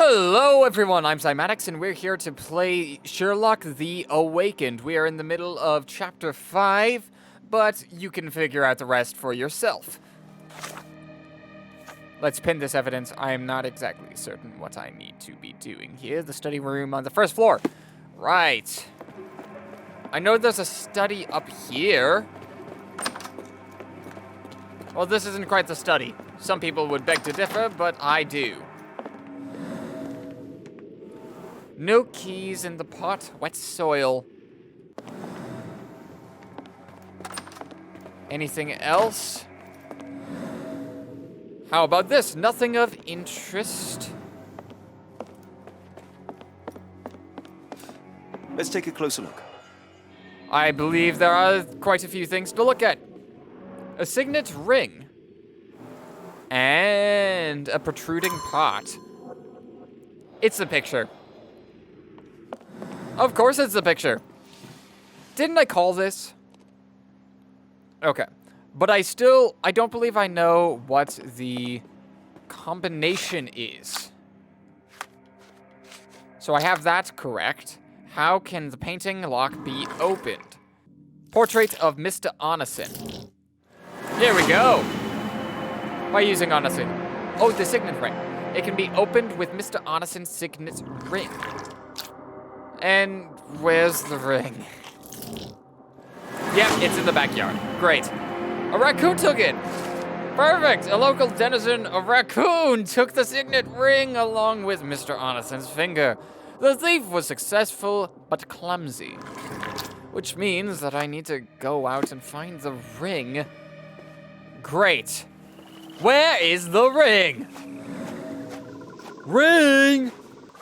Hello everyone, I'm Cymatics and we're here to play Sherlock the Awakened. We are in the middle of chapter 5, but you can figure out the rest for yourself. Let's pin this evidence. I am not exactly certain what I need to be doing here. The study room on the first floor. Right. I know there's a study up here. Well, this isn't quite the study. Some people would beg to differ, but I do. No keys in the pot. Wet soil. Anything else? How about this? Nothing of interest. Let's take a closer look. I believe there are quite a few things to look at. A signet ring. And a protruding pot. It's the picture. Of course it's the picture. Didn't I call this? Okay. But I don't believe I know what the combination is. So I have that correct. How can the painting lock be opened? Portrait of Mr. Onison. Here we go. By using Onison. Oh, the signet ring. It can be opened with Mr. Onison's signet ring. And where's the ring? Yep, it's in the backyard. Great. A raccoon took it. Perfect. A local denizen, a raccoon, took the signet ring along with Mr. Onison's finger. The thief was successful, but clumsy. Which means that I need to go out and find the ring. Great. Where is the ring? Ring!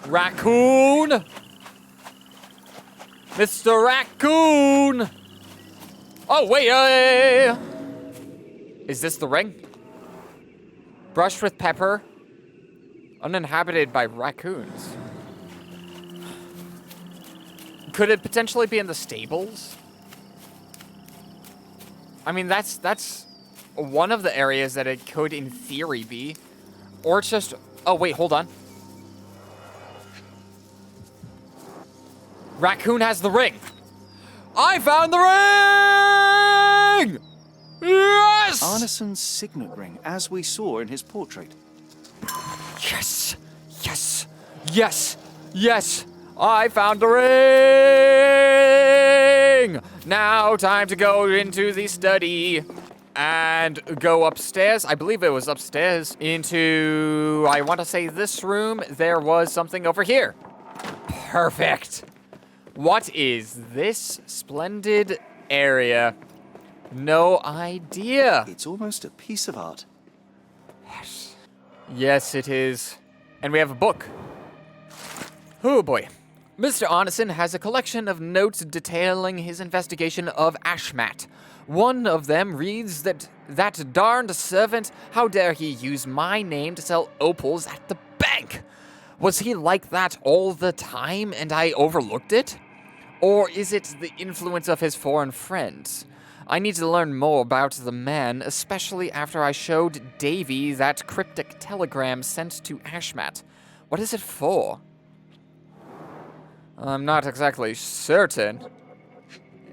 Raccoon! Mr. Raccoon! Oh, wait, Is this the ring? Brushed with pepper. Uninhabited by raccoons. Could it potentially be in the stables? I mean, that's one of the areas that it could, in theory, be. Or it's just... Oh, wait, hold on. Raccoon has the ring. I found the ring! Yes! Onison's signet ring, as we saw in his portrait. Yes! Yes! Yes! Yes! I found the ring! Now time to go into the study and go upstairs. I believe it was upstairs into, I want to say this room. There was something over here. Perfect. What is this splendid area? No idea. It's almost a piece of art. Yes. Yes, it is. And we have a book. Oh boy. Mr. Onison has a collection of notes detailing his investigation of Ashmat. One of them reads that darned servant, how dare he use my name to sell opals at the bank? Was he like that all the time and I overlooked it? Or is it the influence of his foreign friends? I need to learn more about the man, especially after I showed Davy that cryptic telegram sent to Ashmat. What is it for? I'm not exactly certain.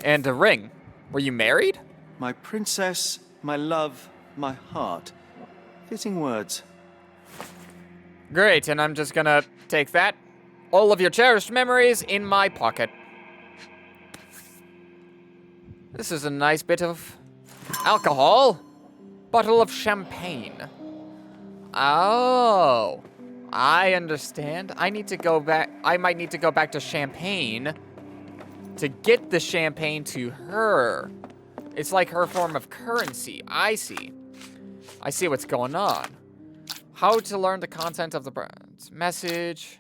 And a ring. Were you married? My princess, my love, my heart. Fitting words. Great, and I'm just gonna take that. All of your cherished memories in my pocket. This is a nice bit of alcohol. Bottle of champagne. Oh, I understand. I need to go back. I might need to go back to Champagne to get the champagne to her. It's like her form of currency. I see. I see what's going on. How to learn the content of the message.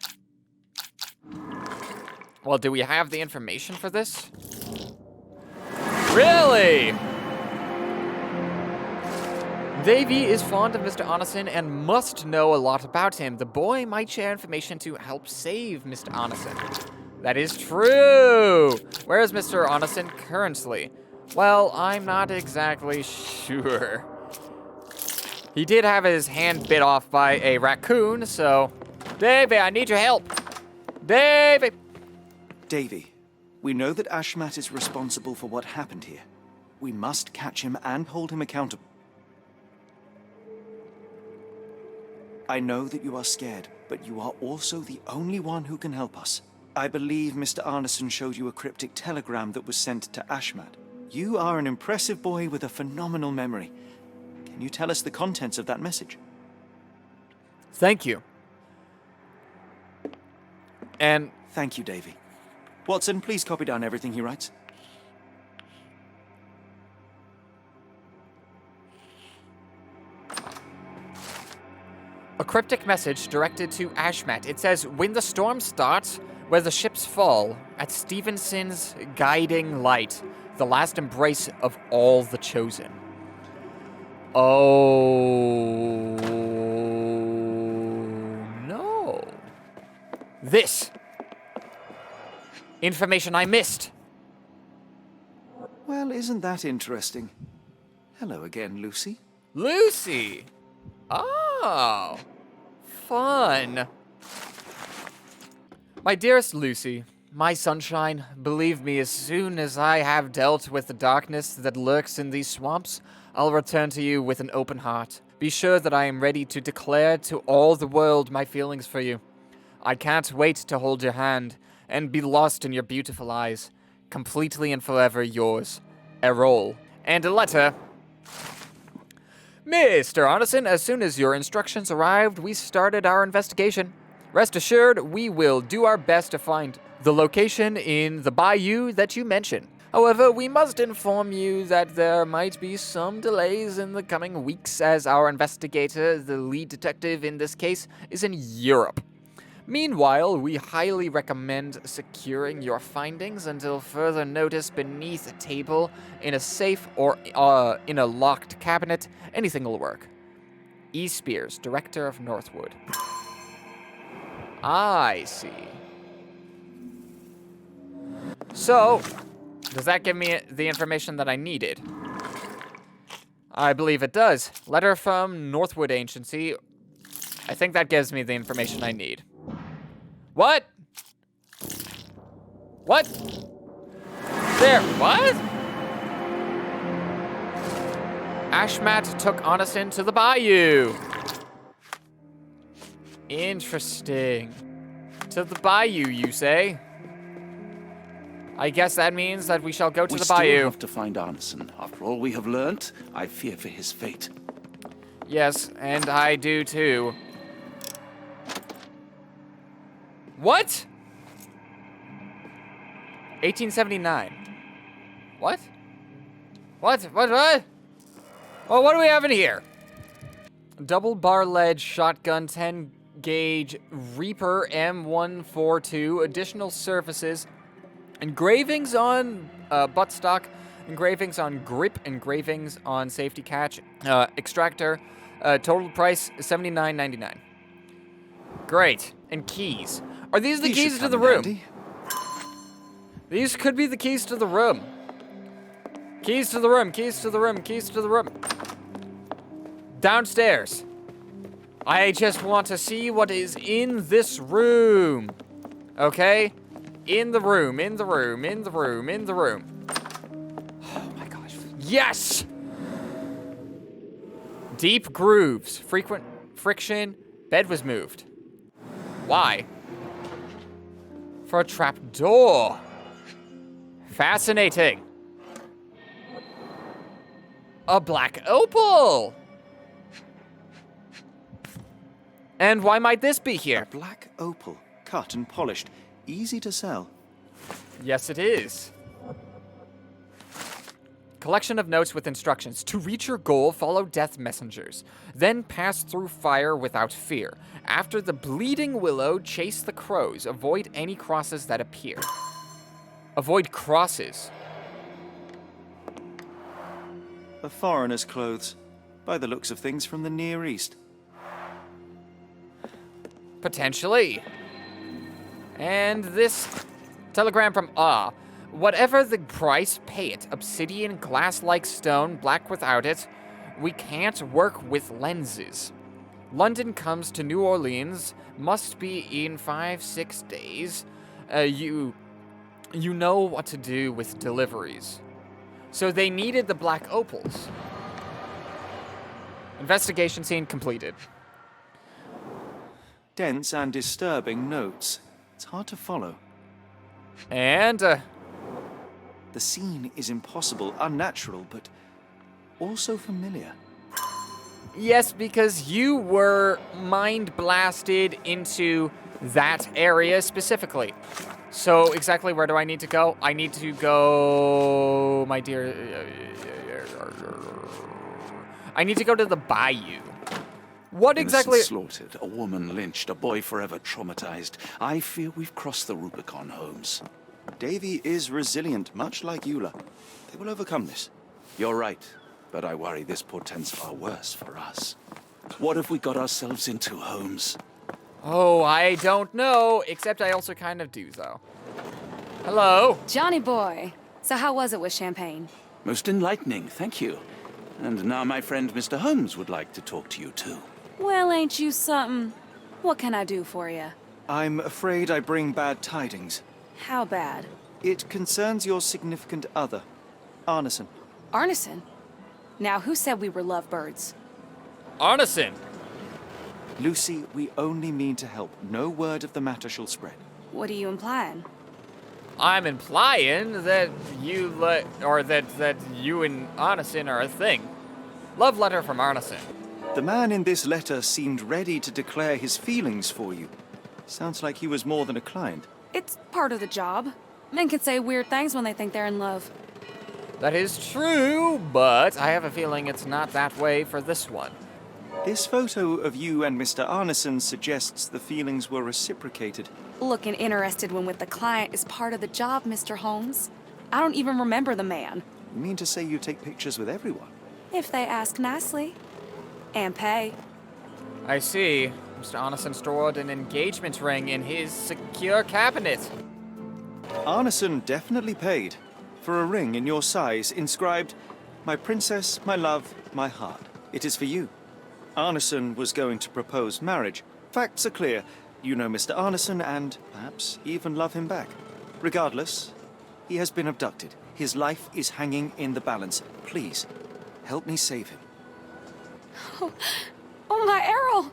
Well, do we have the information for this? Really? Davy is fond of Mr. Onison and must know a lot about him. The boy might share information to help save Mr. Onison. That is true. Where is Mr. Onison currently? Well, I'm not exactly sure. He did have his hand bit off by a raccoon, so Davy, I need your help. Davy! Davy, we know that Ashmat is responsible for what happened here. We must catch him and hold him accountable. I know that you are scared, but you are also the only one who can help us. I believe Mr. Arneson showed you a cryptic telegram that was sent to Ashmat. You are an impressive boy with a phenomenal memory. Can you tell us the contents of that message? Thank you. And Thank you, Davy. Watson, please copy down everything he writes. a cryptic message directed to Ashmat. It says, when the storm starts, where the ships fall, at Stevenson's guiding light, the last embrace of all the chosen. Oh, no. This. Information I missed. Well, isn't that interesting? Hello again, Lucy. Lucy. Oh, fun. My dearest Lucy, my sunshine, believe me, as soon as I have dealt with the darkness that lurks in these swamps, I'll return to you with an open heart. Be sure that I am ready to declare to all the world my feelings for you. I can't wait to hold your hand and be lost in your beautiful eyes. Completely and forever yours, Errol. And a letter. Mr. Arneson, as soon as your instructions arrived, we started our investigation. Rest assured, we will do our best to find the location in the bayou that you mentioned. However, we must inform you that there might be some delays in the coming weeks as our investigator, the lead detective in this case, is in Europe. Meanwhile, we highly recommend securing your findings until further notice beneath a table, in a safe, or in a locked cabinet. Anything will work. E. Spears, Director of Northwood. I see. So, does that give me the information that I needed? I believe it does. Letter from Northwood Agency. I think that gives me the information I need. What? What? There, what? Ashmat took Arneson to the bayou. Interesting. To the bayou, you say? I guess that means that we shall go to the bayou. We still have to find Arneson. After all we have learnt, I fear for his fate. Yes, and I do too. What? 1879. What? What? Oh, what do we have in here? Double bar-lead shotgun, 10 gauge Reaper M142, additional surfaces, engravings on buttstock, engravings on grip, engravings on safety catch, extractor, total price $79.99. Great. And keys. Are these the keys to the room? Handy. These could be the keys to the room. Keys to the room, keys to the room, keys to the room. Downstairs. I just want to see what is in this room. Okay? In the room, in the room, in the room, in the room. Oh my gosh. Yes! Deep grooves. Frequent friction. Bed was moved. Why? For a trap door. Fascinating. A black opal. And why might this be here? Black opal, cut and polished, easy to sell. Yes, it is. Collection of notes with instructions. To reach your goal, follow death messengers. Then pass through fire without fear. After the bleeding willow, chase the crows. Avoid any crosses that appear. Avoid crosses. A foreigner's clothes, by the looks of things from the Near East. Potentially. And this telegram from whatever the price, pay it. Obsidian, glass-like stone, black without it. We can't work with lenses. London comes to New Orleans, must be in 5-6 days. You know what to do with deliveries. So they needed the black opals. Investigation scene completed. Dense and disturbing notes. It's hard to follow. And, The scene is impossible, unnatural, but also familiar. yes, because you were mind blasted into that area specifically. So exactly where do I need to go? I need to go, my dear. I need to go to the bayou. What exactly? Innocent slaughtered, a woman lynched, a boy forever traumatized. I fear we've crossed the Rubicon, Holmes. Davy is resilient, much like Eula. They will overcome this. You're right, but I worry this portends far worse for us. What have we got ourselves into, Holmes? Oh, I don't know. Except I also kind of do, though. Hello. Johnny boy. So how was it with Champagne? Most enlightening, thank you. And now my friend Mr. Holmes would like to talk to you too. Well, ain't you something? What can I do for you? I'm afraid I bring bad tidings. How bad? It concerns your significant other, Arneson. Arneson? Now, who said we were lovebirds? Arneson. Lucy, we only mean to help. No word of the matter shall spread. What are you implying? I'm implying that you that you and Arneson are a thing. Love letter from Arneson. The man in this letter seemed ready to declare his feelings for you. Sounds like he was more than a client. It's part of the job. Men can say weird things when they think they're in love. That is true, but I have a feeling it's not that way for this one. This photo of you and Mr. Arneson suggests the feelings were reciprocated. Looking interested when with the client is part of the job, Mr. Holmes. I don't even remember the man. You mean to say you take pictures with everyone? If they ask nicely. And pay. I see. Mr. Arneson stored an engagement ring in his secure cabinet. Arneson definitely paid for a ring in your size inscribed, "My princess, my love, my heart." It is for you. Arneson was going to propose marriage. Facts are clear. You know Mr. Arneson and perhaps even love him back. Regardless, he has been abducted. His life is hanging in the balance. Please, help me save him. Oh my Errol!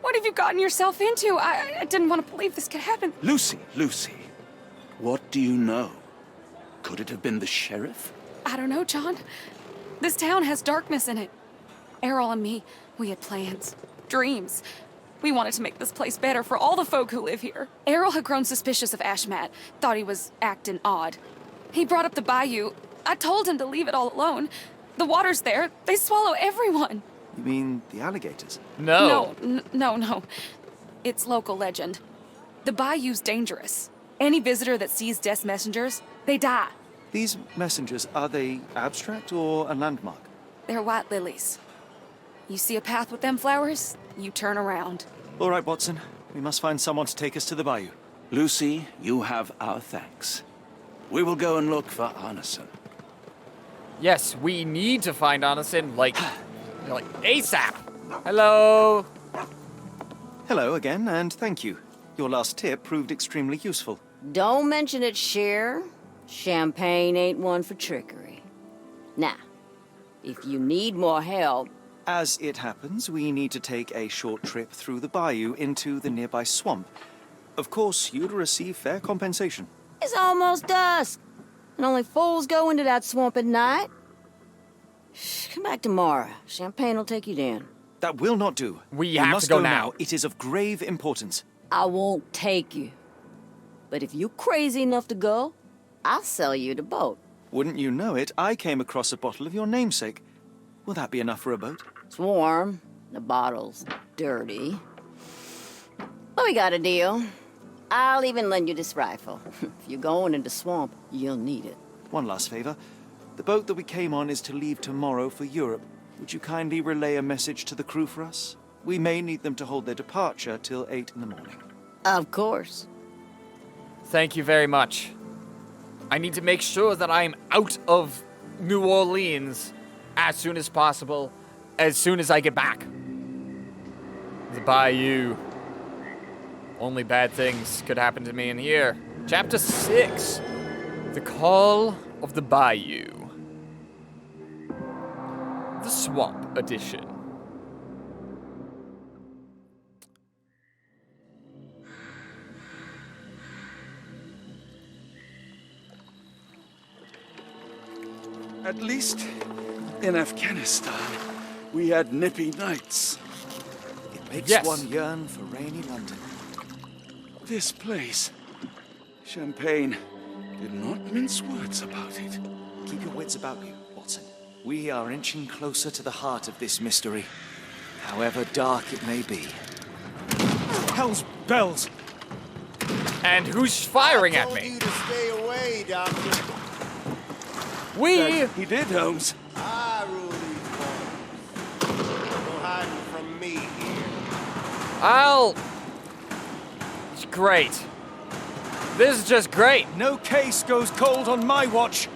What have you gotten yourself into? I didn't want to believe this could happen. Lucy, what do you know? Could it have been the sheriff? I don't know, John. This town has darkness in it. Errol and me, we had plans, dreams. We wanted to make this place better for all the folk who live here. Errol had grown suspicious of Ashmat, thought he was acting odd. He brought up the bayou. I told him to leave it all alone. The water's there. They swallow everyone. You mean the alligators? No. No. It's local legend. The bayou's dangerous. Any visitor that sees death's messengers, they die. These messengers, are they abstract or a landmark? They're white lilies. You see a path with them flowers, you turn around. All right, Watson. We must find someone to take us to the bayou. Lucy, you have our thanks. We will go and look for Arneson. Yes, we need to find Arneson, like ASAP. Hello. Hello again, and thank you. Your last tip proved extremely useful. Don't mention it, Cher. Champagne ain't one for trickery. Now, if you need more help... As it happens, we need to take a short trip through the bayou into the nearby swamp. Of course, you'd receive fair compensation. It's almost dusk, and only fools go into that swamp at night. Come back tomorrow. Champagne will take you down. That will not do. We have must to go now. now. It is of grave importance. I won't take you. But if you're crazy enough to go, I'll sell you the boat. Wouldn't you know it, I came across a bottle of your namesake. Will that be enough for a boat? It's warm. The bottle's dirty. But we got a deal. I'll even lend you this rifle. If you're going into swamp, you'll need it. One last favor. The boat that we came on is to leave tomorrow for Europe. Would you kindly relay a message to the crew for us? We may need them to hold their departure till 8 in the morning. Of course. Thank you very much. I need to make sure that I'm out of New Orleans as soon as possible, as soon as I get back. bayou. Only bad things could happen to me in here. Chapter 6. The Call of the Bayou. The Swamp Edition. At least in Afghanistan, we had nippy nights. It makes Yes. one yearn for rainy London. This place, Champagne, did not mince words about it. Keep your wits about you, Watson. We are inching closer to the heart of this mystery, however dark it may be. Hell's bells! And who's firing at I me? told you to stay away, Doctor. We... He did, Holmes. I rule these waters. No hiding from me here. I'll... It's great. This is just great. No case goes cold on my watch!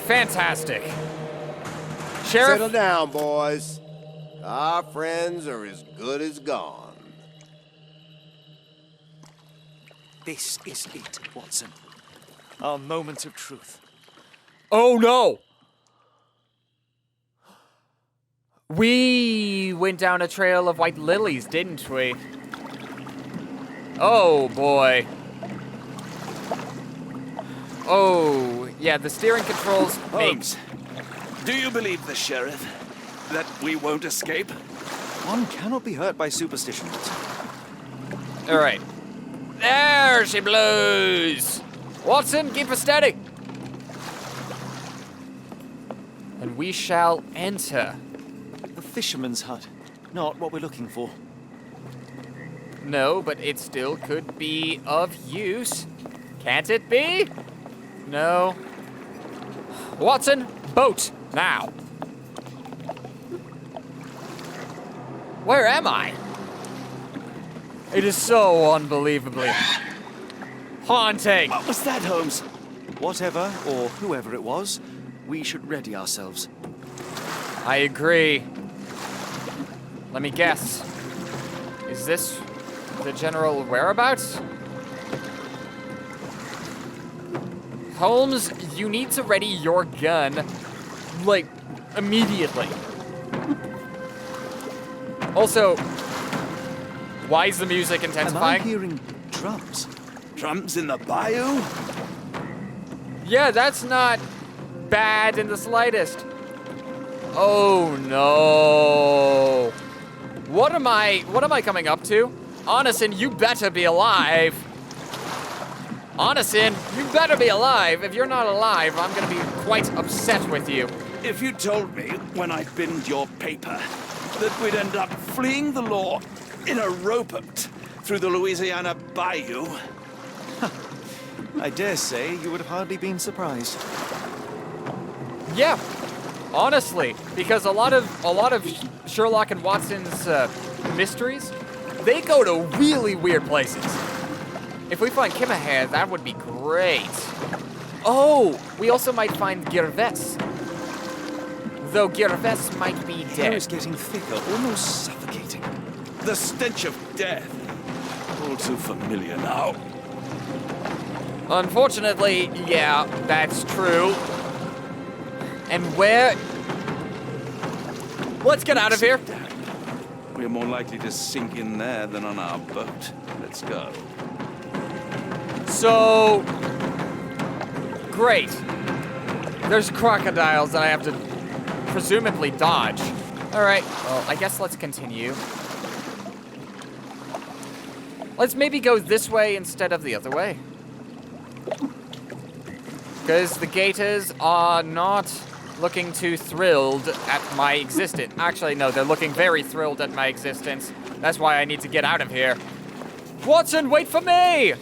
Fantastic. Settle Sheriff, down, boys. Our friends are as good as gone. This is it, Watson. Our moment of truth. oh no! We went down a trail of white lilies, didn't we? Oh boy. Oh, yeah, the steering controls make... Holmes, do you believe the sheriff that we won't escape? One cannot be hurt by superstition, Watson. All right. There she blows! Watson, keep her steady! And we shall enter. The fisherman's hut. Not what we're looking for. No, but it still could be of use. Can't it be? No. Watson, boat, now. Where am I? It is so unbelievably haunting. What was that, Holmes? Whatever, or whoever it was, we should ready ourselves. I agree. Let me guess. Is this the general whereabouts? Holmes, you need to ready your gun, like, immediately. Also, why is the music Am I intensifying? hearing drums? Drums in the bayou? Yeah, that's not bad in the slightest. Oh no. What am I coming up to? Honison, you better be alive. Honison, you better be alive. If you're not alive, I'm gonna be quite upset with you. If you told me when I binned your paper that we'd end up fleeing the law in a rowboat through the Louisiana bayou, I dare say you would have hardly been surprised. Yeah, honestly, because a lot of Sherlock and Watson's mysteries, they go to really weird places. If we find Kimahare, that would be great. Oh, we also might find Gervais. Though Gervais might be Air dead. is getting thicker, almost suffocating. the stench of death. All too familiar now. Unfortunately, yeah, that's true. And where... Let's get out of here. We're more likely to sink in there than on our boat. Let's go. So... Great. There's crocodiles that I have to presumably dodge. All right, well, I guess let's continue. Let's maybe go this way instead of the other way. Because the gators are not looking too thrilled at my existence. Actually, no, they're looking very thrilled at my existence. That's why I need to get out of here. Watson, wait for me!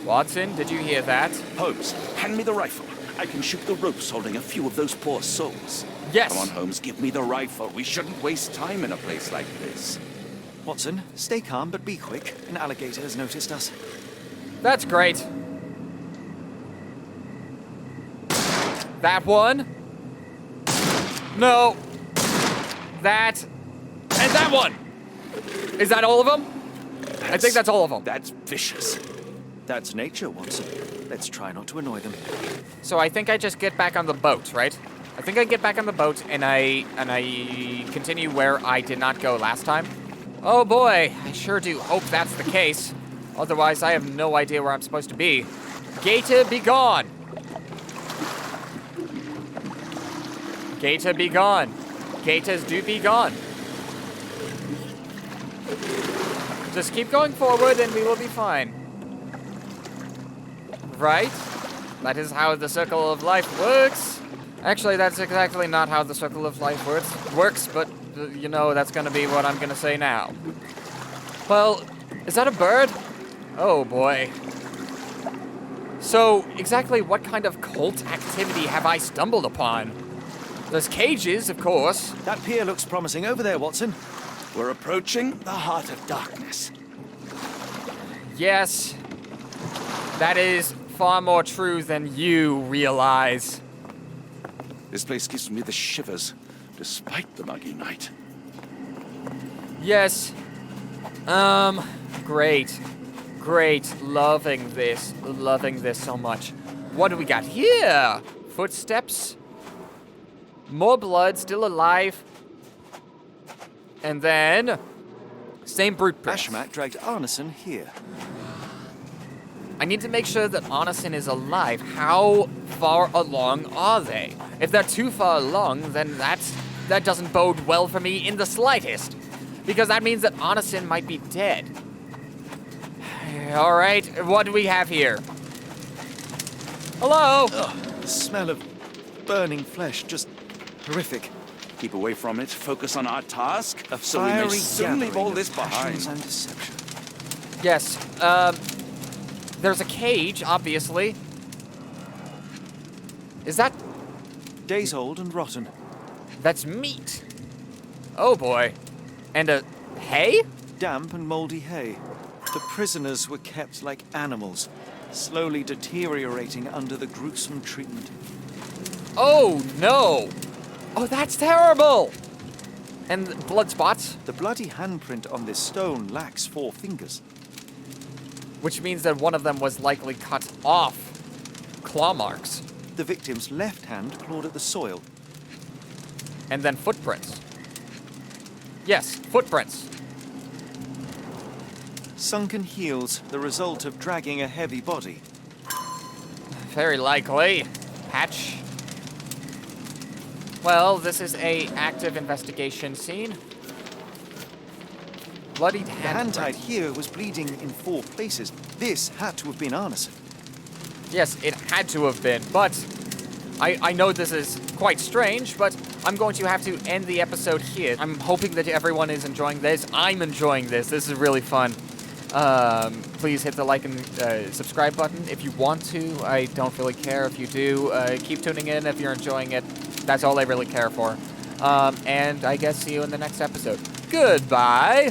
Watson, did you hear that? Holmes, hand me the rifle. I can shoot the ropes holding a few of those poor souls. Yes. Come on, Holmes, give me the rifle. We shouldn't waste time in a place like this. Watson, stay calm, but be quick. An alligator has noticed us. That's great. That one? No. that, and that one. Is that all of them? I think that's all of them. That's vicious. That's nature, Watson. Let's try not to annoy them. So I think I just get back on the boat, right? I think I get back on the boat and I continue where I did not go last time. Oh boy, I sure do hope that's the case. Otherwise, I have no idea where I'm supposed to be. Gator, be gone! Gator, be gone. Gators do be gone. Just keep going forward and we will be fine. Right? That is how the circle of life works. Actually, that's exactly not how the circle of life works, but, you know, that's gonna be what I'm gonna say now. Well, is that a bird? Oh boy. So, exactly what kind of cult activity have I stumbled upon? There's cages, of course. That pier looks promising over there, Watson. We're approaching the heart of darkness. Yes, that is far more true than you realize. This place gives me the shivers, despite the muggy night. Yes. Great. Great. Loving this so much. What do we got here? Footsteps. More blood, still alive. And then, same brute prints. Ashmat dragged Arneson here. I need to make sure that Arneson is alive. How far along are they? If they're too far along, then that doesn't bode well for me in the slightest. Because that means that Arneson might be dead. All right, what do we have here? Hello? Ugh, the smell of burning flesh, just horrific. Keep away from it, focus on our task, A so we may fiery soon leave gathering all of this passions behind. and deception. Yes, there's a cage, obviously. Is that... Days old and rotten. That's meat. Oh boy. And a... hay? Damp and moldy hay. The prisoners were kept like animals, slowly deteriorating under the gruesome treatment. Oh no! Oh, that's terrible! And blood spots, The bloody handprint on this stone lacks 4 fingers. which means that one of them was likely cut off. Claw marks. The victim's left hand clawed at the soil. And then footprints. Yes, footprints. Sunken heels, the result of dragging a heavy body. Very likely. Hatch. Well, this is a active investigation scene. Bloodied The hand. hand tied here was bleeding in 4 places. This had to have been Arneson. Yes, it had to have been, but I know this is quite strange, but I'm going to have to end the episode here. I'm hoping that everyone is enjoying this. I'm enjoying this. This is really fun. Please hit the like and subscribe button if you want to. I don't really care if you do. Keep tuning in if you're enjoying it. That's all I really care for. And I guess see you in the next episode. Goodbye.